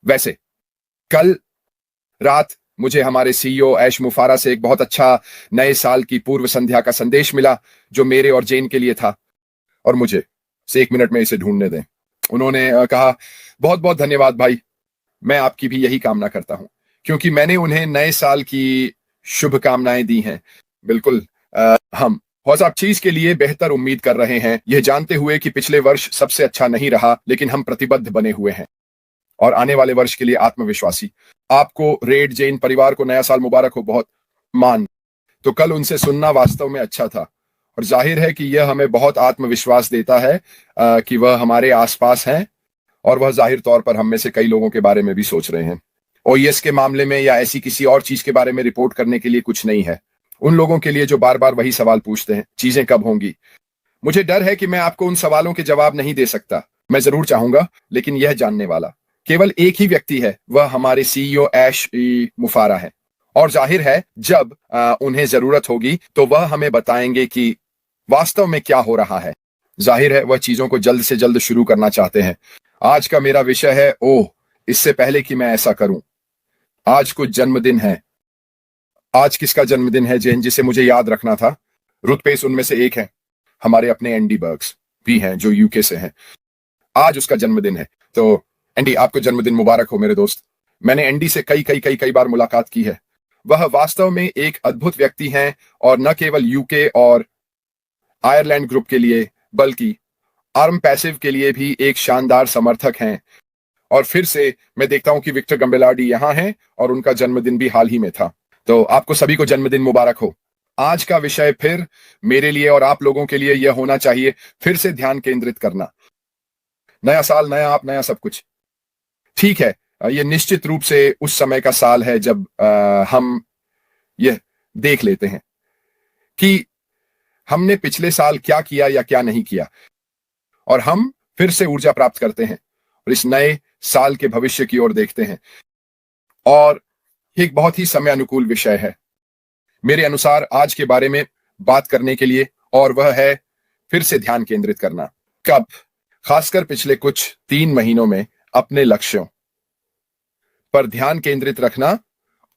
वैसे कल रात मुझे हमारे सीईओ ऐश मुफारा से एक बहुत अच्छा नए साल की पूर्व संध्या का संदेश मिला जो मेरे और जेन के लिए था। और मुझे से 1 मिनट में इसे ढूंढने दें। उन्होंने कहा, बहुत बहुत धन्यवाद भाई, मैं आपकी भी यही कामना करता हूं क्योंकि मैंने उन्हें नए साल की शुभकामनाएं दी हैं। बिल्कुल। हम हौस आप चीज के लिए बेहतर उम्मीद कर रहे हैं, यह जानते हुए कि पिछले वर्ष सबसे अच्छा नहीं रहा, लेकिन हम प्रतिबद्ध बने हुए हैं और आने वाले वर्ष के लिए आत्मविश्वासी। आपको रेड जैन परिवार को नया साल मुबारक हो। बहुत मान। तो कल उनसे सुनना वास्तव में अच्छा था और जाहिर है कि यह हमें बहुत आत्मविश्वास देता है कि वह हमारे आसपास हैं और वह जाहिर तौर पर हम में से कई लोगों के बारे में भी सोच रहे हैं। ओएस के मामले में या ऐसी किसी और चीज के बारे में रिपोर्ट करने के लिए कुछ नहीं है। उन लोगों के लिए जो बार बार वही सवाल पूछते हैं, चीजें कब होंगी। मुझे डर है कि मैं आपको उन सवालों के जवाब नहीं दे सकता। मैं जरूर चाहूंगा, लेकिन यह जानने वाला केवल एक ही व्यक्ति है, वह हमारे सीईओ ऐश मुफारा है। और जाहिर है जब उन्हें जरूरत होगी तो वह हमें बताएंगे कि वास्तव में क्या हो रहा है। जाहिर है वह चीजों को जल्द से जल्द शुरू करना चाहते हैं। आज का मेरा विषय है, ओह, इससे पहले कि मैं ऐसा करूं, आज कुछ जन्मदिन है। आज किसका जन्मदिन है जैन, जिसे मुझे याद रखना था? रुतपेस उनमें से एक है। हमारे अपने एंडी बर्ग्स भी हैं जो यूके से हैं। आज उसका जन्मदिन है। तो एंडी, आपको जन्मदिन मुबारक हो मेरे दोस्त। मैंने एंडी से कई कई कई कई बार मुलाकात की है। वह वास्तव में एक अद्भुत व्यक्ति हैं और न केवल यूके और आयरलैंड ग्रुप के लिए बल्कि आर्म पैसिव के लिए भी एक शानदार समर्थक हैं। और फिर से मैं देखता हूं कि विक्टर गम्बेलार्डी यहाँ हैं और उनका जन्मदिन भी हाल ही में था। तो आपको सभी को जन्मदिन मुबारक हो। आज का विषय फिर मेरे लिए और आप लोगों के लिए यह होना चाहिए, फिर से ध्यान केंद्रित करना। नया साल, नया आप, नया सब कुछ। ठीक है, यह निश्चित रूप से उस समय का साल है जब हम यह देख लेते हैं कि हमने पिछले साल क्या किया या क्या नहीं किया, और हम फिर से ऊर्जा प्राप्त करते हैं और इस नए साल के भविष्य की ओर देखते हैं। और एक बहुत ही समय अनुकूल विषय है मेरे अनुसार आज के बारे में बात करने के लिए, और वह है फिर से ध्यान केंद्रित करना। कब? खासकर पिछले कुछ 3 महीनों में अपने लक्ष्यों पर ध्यान केंद्रित रखना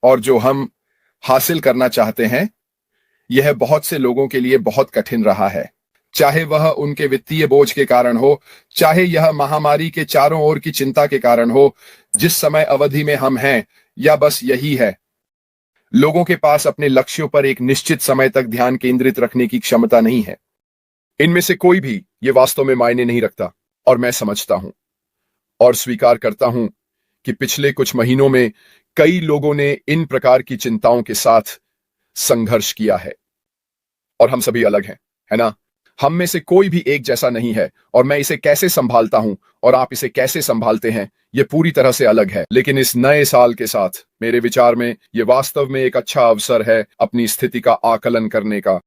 और जो हम हासिल करना चाहते हैं, यह बहुत से लोगों के लिए बहुत कठिन रहा है। चाहे वह उनके वित्तीय बोझ के कारण हो, चाहे यह महामारी के चारों ओर की चिंता के कारण हो, जिस समय अवधि में हम हैं, या बस यही है, लोगों के पास अपने लक्ष्यों पर एक निश्चित समय तक ध्यान केंद्रित रखने की क्षमता नहीं है। इनमें से कोई भी यह वास्तव में मायने नहीं रखता, और मैं समझता हूं और स्वीकार करता हूं कि पिछले कुछ महीनों में कई लोगों ने इन प्रकार की चिंताओं के साथ संघर्ष किया है। और हम सभी अलग हैं, है ना? हम में से कोई भी एक जैसा नहीं है, और मैं इसे कैसे संभालता हूं और आप इसे कैसे संभालते हैं, यह पूरी तरह से अलग है। लेकिन इस नए साल के साथ मेरे विचार में यह वास्तव में एक अच्छा अवसर है अपनी स्थिति का आकलन करने का।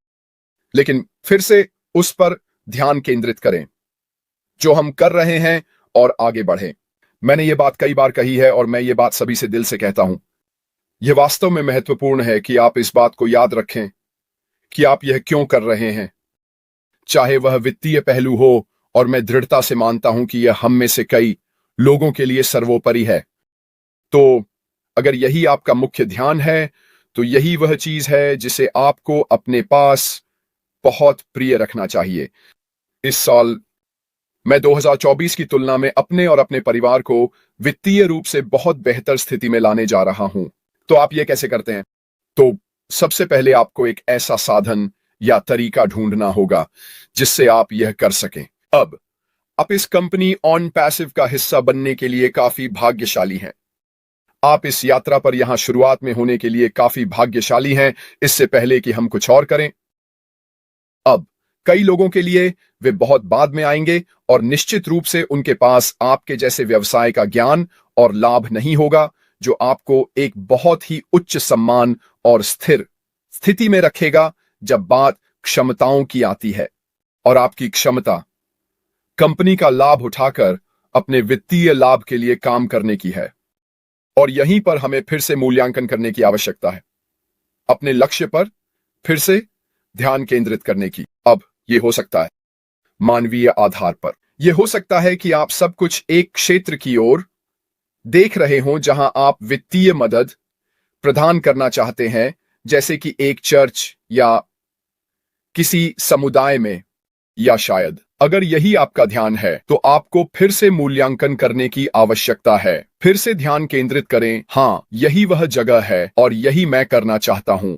लेकिन फिर से उस पर ध्यान केंद्रित करें जो हम कर रहे हैं और आगे बढ़ें। मैंने ये बात कई बार कही है और मैं ये बात सभी से दिल से कहता हूं। यह वास्तव में महत्वपूर्ण है कि आप इस बात को याद रखें कि आप यह क्यों कर रहे हैं, चाहे वह वित्तीय पहलू हो, और मैं दृढ़ता से मानता हूं कि यह हम में से कई लोगों के लिए सर्वोपरि है। तो अगर यही आपका मुख्य ध्यान है, तो यही वह चीज है जिसे आपको अपने पास बहुत प्रिय रखना चाहिए। इस साल मैं 2024 की तुलना में अपने और अपने परिवार को वित्तीय रूप से बहुत बेहतर स्थिति में लाने जा रहा हूं। तो आप यह कैसे करते हैं? तो सबसे पहले आपको एक ऐसा साधन या तरीका ढूंढना होगा जिससे आप यह कर सकें। अब आप इस कंपनी ऑन पैसिव का हिस्सा बनने के लिए काफी भाग्यशाली हैं। आप इस यात्रा पर यहां शुरुआत में होने के लिए काफी भाग्यशाली हैं, इससे पहले कि हम कुछ और करें। अब कई लोगों के लिए वे बहुत बाद में आएंगे और निश्चित रूप से उनके पास आपके जैसे व्यवसाय का ज्ञान और लाभ नहीं होगा जो आपको एक बहुत ही उच्च सम्मान और स्थिर स्थिति में रखेगा जब बात क्षमताओं की आती है। और आपकी क्षमता कंपनी का लाभ उठाकर अपने वित्तीय लाभ के लिए काम करने की है। और यहीं पर हमें फिर से मूल्यांकन करने की आवश्यकता है, अपने लक्ष्य पर फिर से ध्यान केंद्रित करने की। अब यह हो सकता है मानवीय आधार पर। यह हो सकता है कि आप सब कुछ एक क्षेत्र की ओर देख रहे हों जहां आप वित्तीय मदद प्रदान करना चाहते हैं, जैसे कि एक चर्च या किसी समुदाय में, या शायद अगर यही आपका ध्यान है तो आपको फिर से मूल्यांकन करने की आवश्यकता है। फिर से ध्यान केंद्रित करें, हाँ, यही वह जगह है और यही मैं करना चाहता हूं।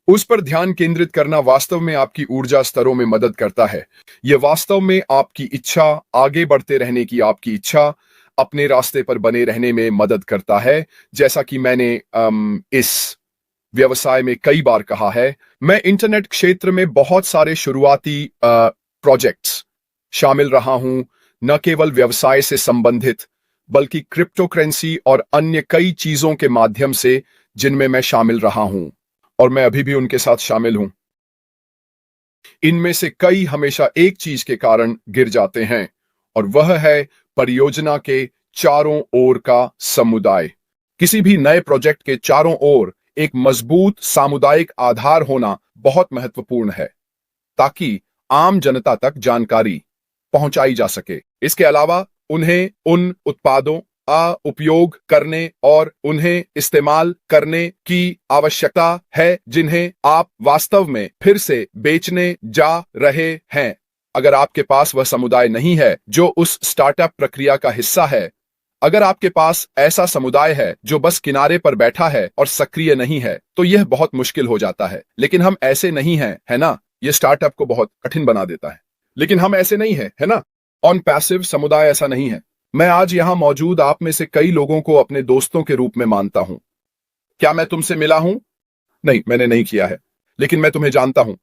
उस पर ध्यान केंद्रित करना वास्तव में आपकी ऊर्जा स्तरों में मदद करता है। यह वास्तव में आपकी इच्छा, आगे बढ़ते रहने की आपकी इच्छा, अपने रास्ते पर बने रहने में मदद करता है। जैसा कि मैंने इस व्यवसाय में कई बार कहा है, मैं इंटरनेट क्षेत्र में बहुत सारे शुरुआती प्रोजेक्ट्स शामिल रहा हूं, न केवल व्यवसाय से संबंधित बल्कि क्रिप्टोकरेंसी और अन्य कई चीजों के माध्यम से जिनमें मैं शामिल रहा हूं, और मैं अभी भी उनके साथ शामिल हूं। इनमें से कई हमेशा एक चीज के कारण गिर जाते हैं, और वह है परियोजना के चारों ओर का समुदाय। किसी भी नए प्रोजेक्ट के चारों ओर एक मजबूत सामुदायिक आधार होना बहुत महत्वपूर्ण है, ताकि आम जनता तक जानकारी पहुंचाई जा सके। इसके अलावा उन्हें उन उत्पादों का उपयोग करने और उन्हें इस्तेमाल करने की आवश्यकता है जिन्हें आप वास्तव में फिर से बेचने जा रहे हैं। अगर आपके पास वह समुदाय नहीं है जो उस स्टार्टअप प्रक्रिया का हिस्सा है, अगर आपके पास ऐसा समुदाय है जो बस किनारे पर बैठा है और सक्रिय नहीं है, तो यह बहुत मुश्किल हो जाता है। लेकिन हम ऐसे नहीं हैं, है ना? यह स्टार्टअप को बहुत कठिन बना देता है, लेकिन हम ऐसे नहीं हैं, है ना? ऑन पैसिव समुदाय ऐसा नहीं है। मैं आज यहां मौजूद आप में से कई लोगों को अपने दोस्तों के रूप में मानता हूं। क्या मैं तुमसे मिला हूं? नहीं, मैंने नहीं किया है, लेकिन मैं तुम्हें जानता हूं।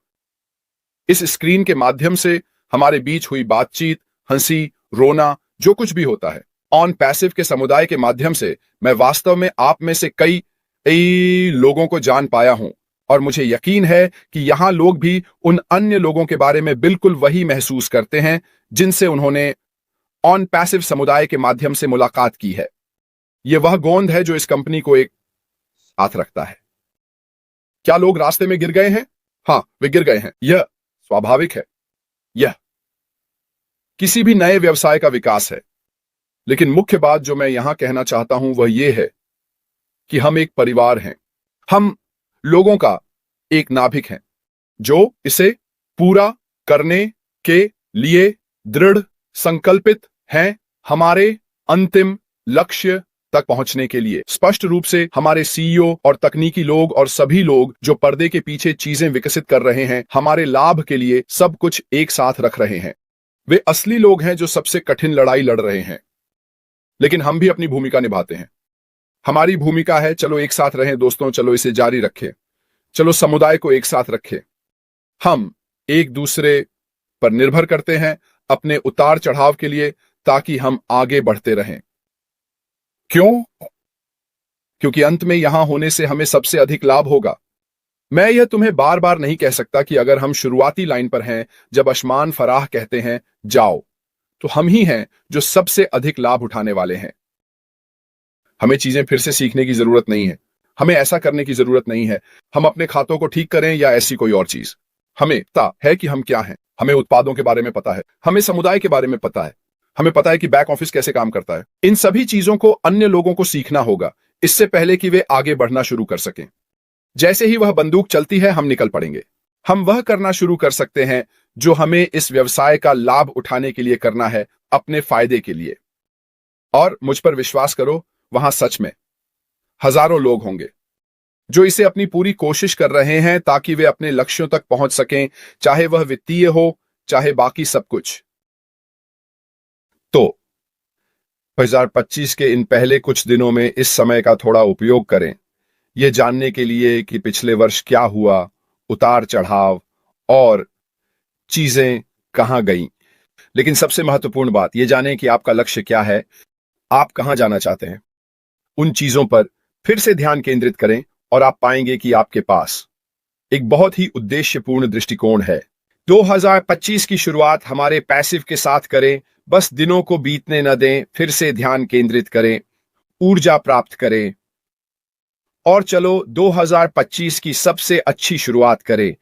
इस स्क्रीन के माध्यम से हमारे बीच हुई बातचीत, हंसी, रोना, जो कुछ भी होता है, ऑन पैसिव के समुदाय के माध्यम से मैं वास्तव में आप में से कई लोगों को जान पाया हूं, और मुझे यकीन है कि यहां लोग भी उन अन्य लोगों के बारे में बिल्कुल वही महसूस करते हैं जिनसे उन्होंने ऑन पैसिव समुदाय के माध्यम से मुलाकात की है। यह वह गोंद है जो इस कंपनी को एक साथ रखता है। क्या लोग रास्ते में गिर गए हैं? हाँ, वे गिर गए हैं। यह स्वाभाविक है। यह किसी भी नए व्यवसाय का विकास है। लेकिन मुख्य बात जो मैं यहां कहना चाहता हूं वह यह है कि हम एक परिवार हैं। हम लोगों का एक नाभिक हैं जो इसे पूरा करने के लिए दृढ़ संकल्पित हैं, हमारे अंतिम लक्ष्य तक पहुंचने के लिए। स्पष्ट रूप से हमारे सीईओ और तकनीकी लोग और सभी लोग जो पर्दे के पीछे चीजें विकसित कर रहे हैं, हमारे लाभ के लिए सब कुछ एक साथ रख रहे हैं। वे असली लोग हैं जो सबसे कठिन लड़ाई लड़ रहे हैं, लेकिन हम भी अपनी भूमिका निभाते हैं। हमारी भूमिका है, चलो एक साथ रहें दोस्तों, चलो इसे जारी रखें, चलो समुदाय को एक साथ रखें। हम एक दूसरे पर निर्भर करते हैं अपने उतार चढ़ाव के लिए, ताकि हम आगे बढ़ते रहें। क्यों? क्योंकि अंत में यहां होने से हमें सबसे अधिक लाभ होगा। मैं यह तुम्हें बार बार नहीं कह सकता कि अगर हम शुरुआती लाइन पर हैं जब अशमान फराह कहते हैं जाओ, तो हम ही हैं जो सबसे अधिक लाभ उठाने वाले हैं। हमें चीजें फिर से सीखने की जरूरत नहीं है। हमें ऐसा करने की जरूरत नहीं है हम अपने खातों को ठीक करें या ऐसी कोई और चीज। हमें पता है कि हम क्या हैं। हमें उत्पादों के बारे में पता है, हमें समुदाय के बारे में पता है, हमें पता है कि बैक ऑफिस कैसे काम करता है। इन सभी चीजों को अन्य लोगों को सीखना होगा इससे पहले कि वे आगे बढ़ना शुरू कर सकें। जैसे ही वह बंदूक चलती है, हम निकल पड़ेंगे। हम वह करना शुरू कर सकते हैं जो हमें इस व्यवसाय का लाभ उठाने के लिए करना है, अपने फायदे के लिए। और मुझ पर विश्वास करो, वहां सच में हजारों लोग होंगे जो इसे अपनी पूरी कोशिश कर रहे हैं ताकि वे अपने लक्ष्यों तक पहुंच सकें, चाहे वह वित्तीय हो, चाहे बाकी सब कुछ। तो 2025 के इन पहले कुछ दिनों में इस समय का थोड़ा उपयोग करें, यह जानने के लिए कि पिछले वर्ष क्या हुआ, उतार चढ़ाव और चीजें कहां गईं। लेकिन सबसे महत्वपूर्ण बात यह जानें कि आपका लक्ष्य क्या है, आप कहां जाना चाहते हैं। उन चीजों पर फिर से ध्यान केंद्रित करें और आप पाएंगे कि आपके पास एक बहुत ही उद्देश्यपूर्ण दृष्टिकोण है। 2025 की शुरुआत हमारे पैसिव के साथ करें। बस दिनों को बीतने न दें, फिर से ध्यान केंद्रित करें, ऊर्जा प्राप्त करें और चलो 2025 की सबसे अच्छी शुरुआत करें।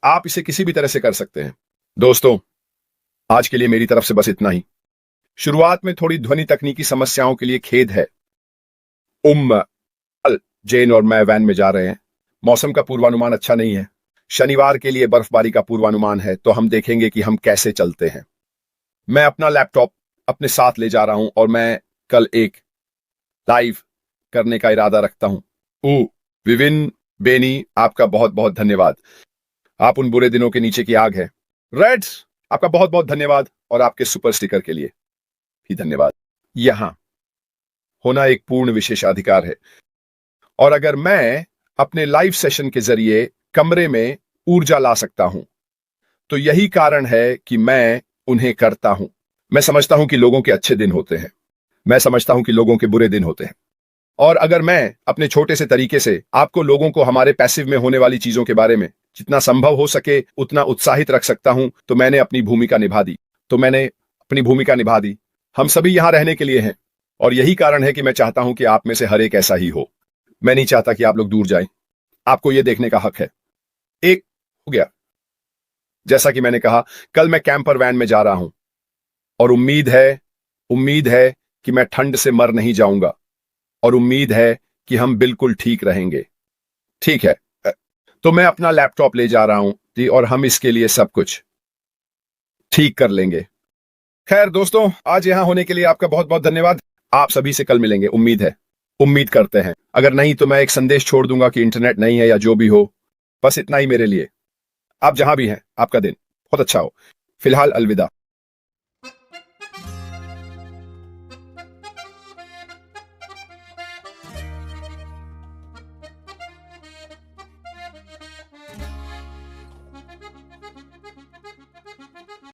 आप इसे किसी भी तरह से कर सकते हैं। दोस्तों, आज के लिए मेरी तरफ से बस इतना ही। शुरुआत में थोड़ी ध्वनि तकनीकी समस्याओं के लिए खेद है। कल जेन और मैं वैन में जा रहे हैं। मौसम का पूर्वानुमान अच्छा नहीं है। शनिवार के लिए बर्फबारी का पूर्वानुमान है, तो हम देखेंगे कि हम कैसे चलते हैं। मैं अपना लैपटॉप अपने साथ ले जा रहा हूं और मैं कल एक लाइव करने का इरादा रखता हूं। विविन बेनी, आपका बहुत बहुत धन्यवाद। आप उन बुरे दिनों के नीचे की आग है। रेड्स, आपका बहुत बहुत धन्यवाद और आपके सुपर स्टिकर के लिए भी धन्यवाद। यहां होना एक पूर्ण विशेषाधिकार है, और अगर मैं अपने लाइव सेशन के जरिए कमरे में ऊर्जा ला सकता हूं, तो यही कारण है कि मैं उन्हें करता हूं। मैं समझता हूं कि लोगों के अच्छे दिन होते हैं, मैं समझता हूं कि लोगों के बुरे दिन होते हैं, और अगर मैं अपने छोटे से तरीके से आपको, लोगों को, हमारे पैसिव में होने वाली चीजों के बारे में जितना संभव हो सके उतना उत्साहित रख सकता हूं, तो मैंने अपनी भूमिका निभा दी। हम सभी यहां रहने के लिए हैं, और यही कारण है कि मैं चाहता हूं कि आप में से हर एक ऐसा ही हो। मैं नहीं चाहता कि आप लोग दूर जाएं। आपको यह देखने का हक है। एक हो गया। जैसा कि मैंने कहा, कल मैं कैंपर वैन में जा रहा हूं, और उम्मीद है कि मैं ठंड से मर नहीं जाऊंगा, और उम्मीद है कि हम बिल्कुल ठीक रहेंगे। ठीक है, तो मैं अपना लैपटॉप ले जा रहा हूं जी, और हम इसके लिए सब कुछ ठीक कर लेंगे। खैर दोस्तों, आज यहां होने के लिए आपका बहुत बहुत धन्यवाद। आप सभी से कल मिलेंगे, उम्मीद करते हैं। अगर नहीं तो मैं एक संदेश छोड़ दूंगा कि इंटरनेट नहीं है या जो भी हो। बस इतना ही मेरे लिए। आप जहां भी हैं, आपका दिन बहुत अच्छा हो। फिलहाल अलविदा।